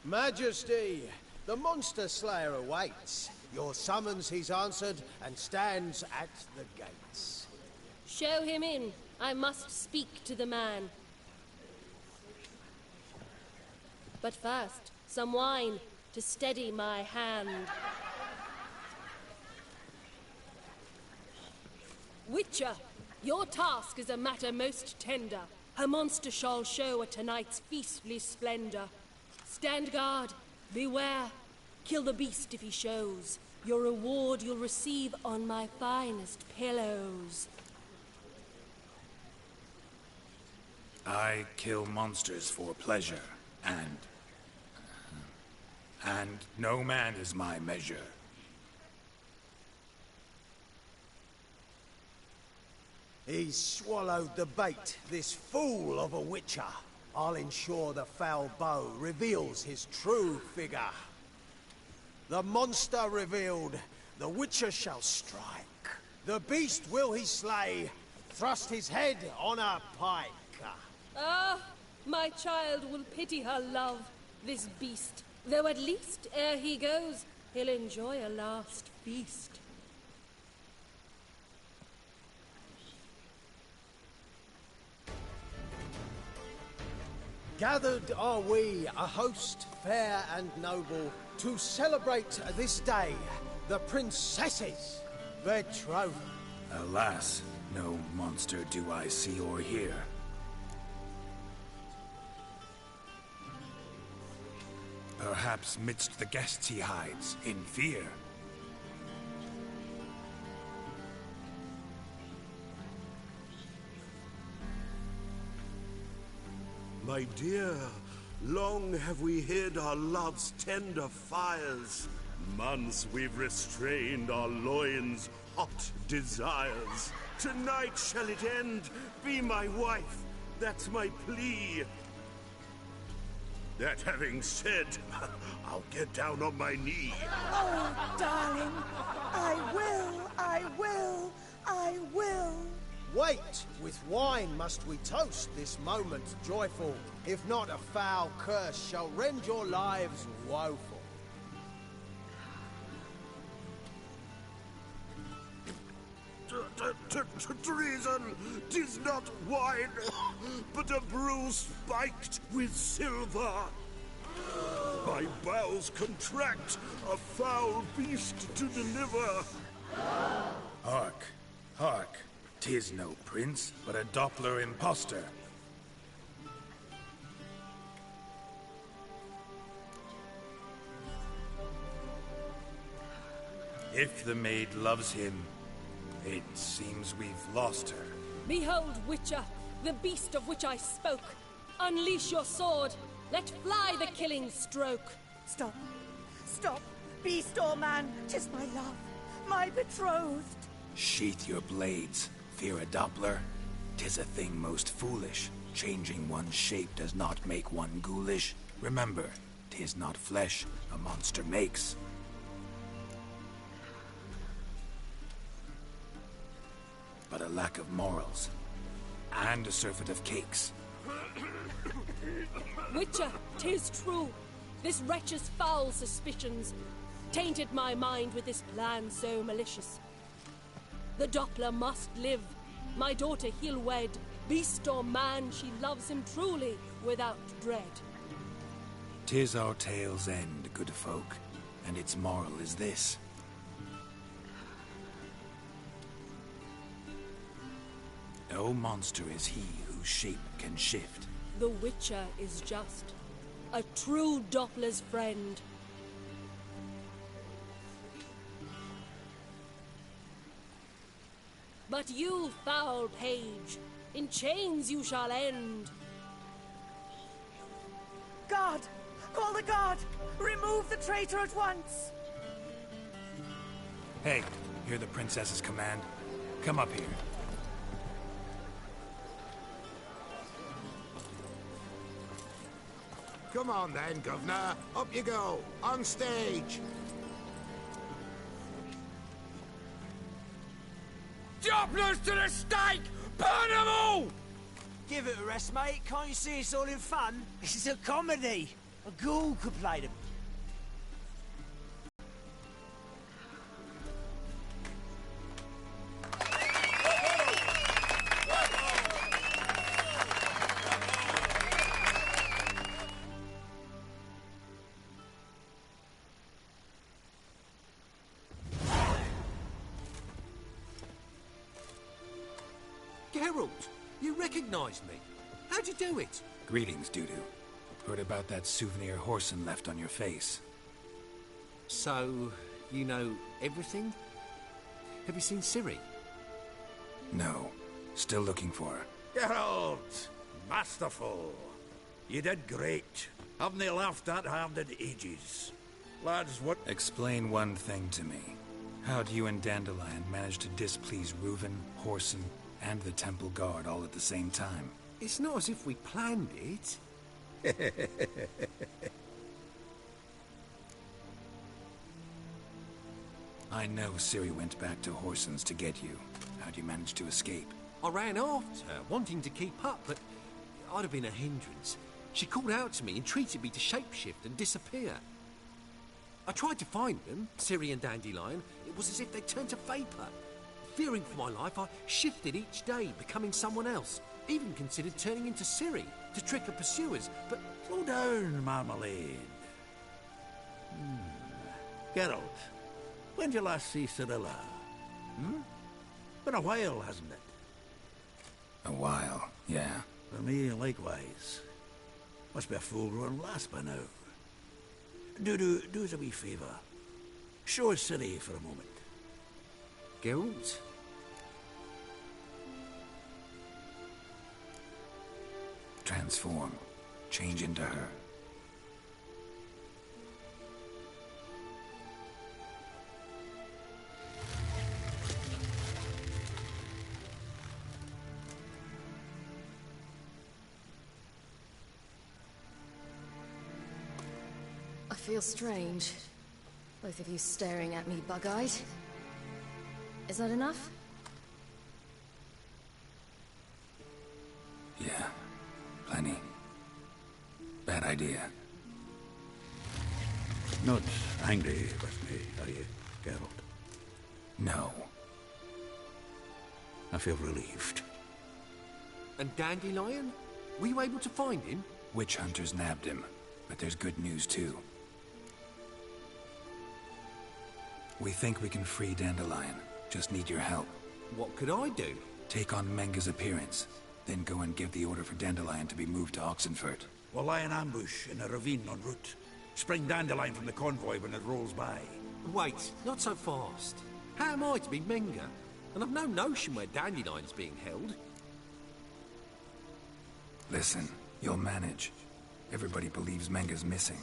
Majesty, the Monster Slayer awaits. Your summons he's answered and stands at the gates. Show him in. I must speak to the man. But first, some wine to steady my hand. Witcher, your task is a matter most tender. Her monster shall show at tonight's feastly splendor. Stand guard, beware, kill the beast if he shows. Your reward you'll receive on my finest pillows. I kill monsters for pleasure, and no man is my measure. He's swallowed the bait, this fool of a Witcher. I'll ensure the foul bow reveals his true figure. The monster revealed, the Witcher shall strike. The beast will he slay, thrust his head on a pike. Ah, my child will pity her love, this beast. Though at least, ere he goes, he'll enjoy a last feast. Gathered are we, a host fair and noble, to celebrate this day, the princess's betrothal. Alas, no monster do I see or hear. Perhaps midst the guests he hides, in fear. My dear, long have we hid our love's tender fires. Months we've restrained our loins' hot desires. Tonight shall it end, be my wife, that's my plea. That having said, I'll get down on my knee. Oh, darling, I will. Wait, with wine must we toast this moment joyful. If not, a foul curse shall rend your lives woeful. Treason! 'Tis not wine, but a brew spiked with silver. My bowels contract, a foul beast to deliver. Hark, hark. 'Tis no prince, but a Doppler impostor. If the maid loves him, it seems we've lost her. Behold, Witcher, the beast of which I spoke. Unleash your sword. Let fly the killing stroke. Stop. Stop. Beast or man, 'tis my love, my betrothed. Sheath your blades. Fear a Doppler? 'Tis a thing most foolish. Changing one's shape does not make one ghoulish. Remember, 'tis not flesh a monster makes. But a lack of morals. And a surfeit of cakes. Witcher, 'tis true. This wretch's foul suspicions tainted my mind with this plan so malicious. The Doppler must live. My daughter he'll wed. Beast or man, she loves him truly, without dread. 'Tis our tale's end, good folk, and its moral is this. No monster is he whose shape can shift. The Witcher is just a true Doppler's friend. But you, foul page, in chains you shall end. Guard! Call the guard! Remove the traitor at once! Hey, hear the princess's command? Come up here. Come on then, Governor. Up you go. On stage. Dopplers to the stake! Burn them all! Give it a rest, mate. Can't you see it's all in fun? This is a comedy. A ghoul could play them. Geralt, you recognized me. How'd you do it? Greetings, Dudu. Heard about that souvenir Whoreson left on your face. So, you know everything? Have you seen Ciri? No. Still looking for her. Geralt! Masterful. You did great. Haven't they laughed that hard in ages? Lads, what... Explain one thing to me. How do you and Dandelion manage to displease Reuven, Whoreson, and the Temple Guard all at the same time? It's not as if we planned it. I know Ciri went back to Whoreson's to get you. How'd you manage to escape? I ran after her, wanting to keep up, but I'd have been a hindrance. She called out to me and treated me to shapeshift and disappear. I tried to find them, Ciri and Dandelion. It was as if they turned to vapor. Fearing for my life, I shifted each day, becoming someone else. Even considered turning into Ciri to trick her pursuers, but... Slow down, Marmalade. Geralt, when did you last see Cirilla? Been a while, hasn't it? A while, yeah. For me, likewise. Must be a full-grown lass by now. Do us a wee favour. Show us Ciri for a moment. Geralt? Transform. Change into her. I feel strange. Both of you staring at me bug-eyed. Is that enough? Yeah. Plenty. Bad idea. Not angry with me, are you, Geralt? No. I feel relieved. And Dandelion? Were you able to find him? Witch hunters nabbed him, but there's good news too. We think we can free Dandelion. Just need your help. What could I do? Take on Menga's appearance, then go and give the order for Dandelion to be moved to Oxenfurt. We'll lie in ambush in a ravine en route. Spring Dandelion from the convoy when it rolls by. Wait, not so fast. How am I to be Menga? And I've no notion where Dandelion's being held. Listen, you'll manage. Everybody believes Menga's missing.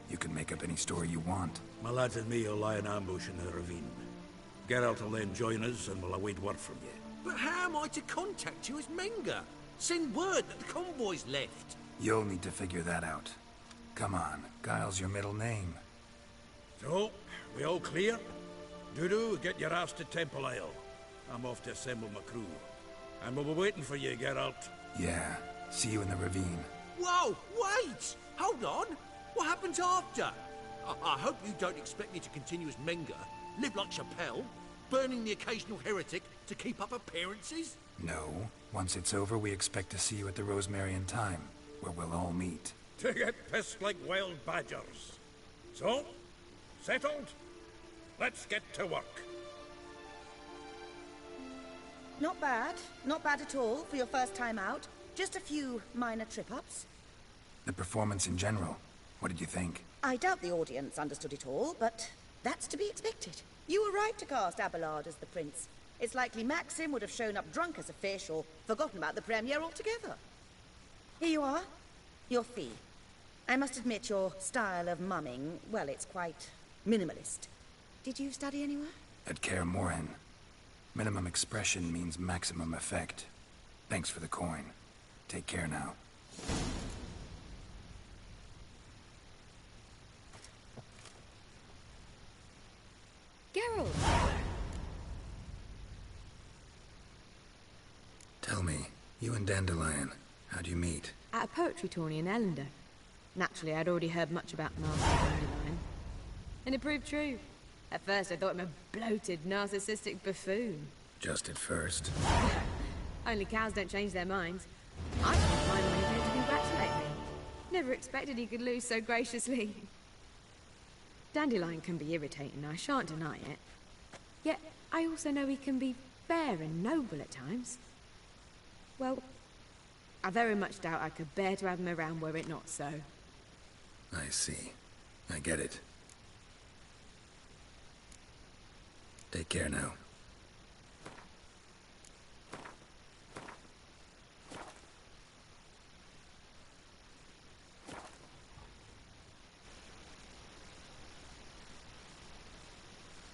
You can make up any story you want. My lads and me will lie in ambush in the ravine. Geralt will then join us and we'll await word from you. But how am I to contact you as Menga? Send word that the convoy's left. You'll need to figure that out. Come on, Guile's your middle name. So, we all clear? Dudu, get your ass to Temple Isle. I'm off to assemble my crew. And we'll be waiting for you, Geralt. Yeah, see you in the ravine. Whoa, wait! Hold on! What happens after? I hope you don't expect me to continue as Menga, live like Chappelle, burning the occasional heretic, To keep up appearances? No. Once it's over, we expect to see you at the Rosemarian Time, where we'll all meet. To get pissed like wild badgers. So, settled? Let's get to work. Not bad. Not bad at all for your first time out. Just a few minor trip-ups. The performance in general, what did you think? I doubt the audience understood it all, but that's to be expected. You were right to cast Abelard as the prince. It's likely Maxim would have shown up drunk as a fish or forgotten about the premiere altogether. Here you are. Your fee. I must admit your style of mumming, well, it's quite minimalist. Did you study anywhere? At Kaer Morhen. Minimum expression means maximum effect. Thanks for the coin. Take care now. Geralt! Tell me, you and Dandelion, how'd you meet? At a poetry tourney in Ellender. Naturally, I'd already heard much about Master Dandelion. And it proved true. At first, I thought him a bloated, narcissistic buffoon. Just at first. Only cows don't change their minds. I didn't mind when he came to congratulate me. Never expected he could lose so graciously. Dandelion can be irritating, I shan't deny it. Yet, I also know he can be fair and noble at times. Well, I very much doubt I could bear to have him around were it not so. I see. I get it. Take care now.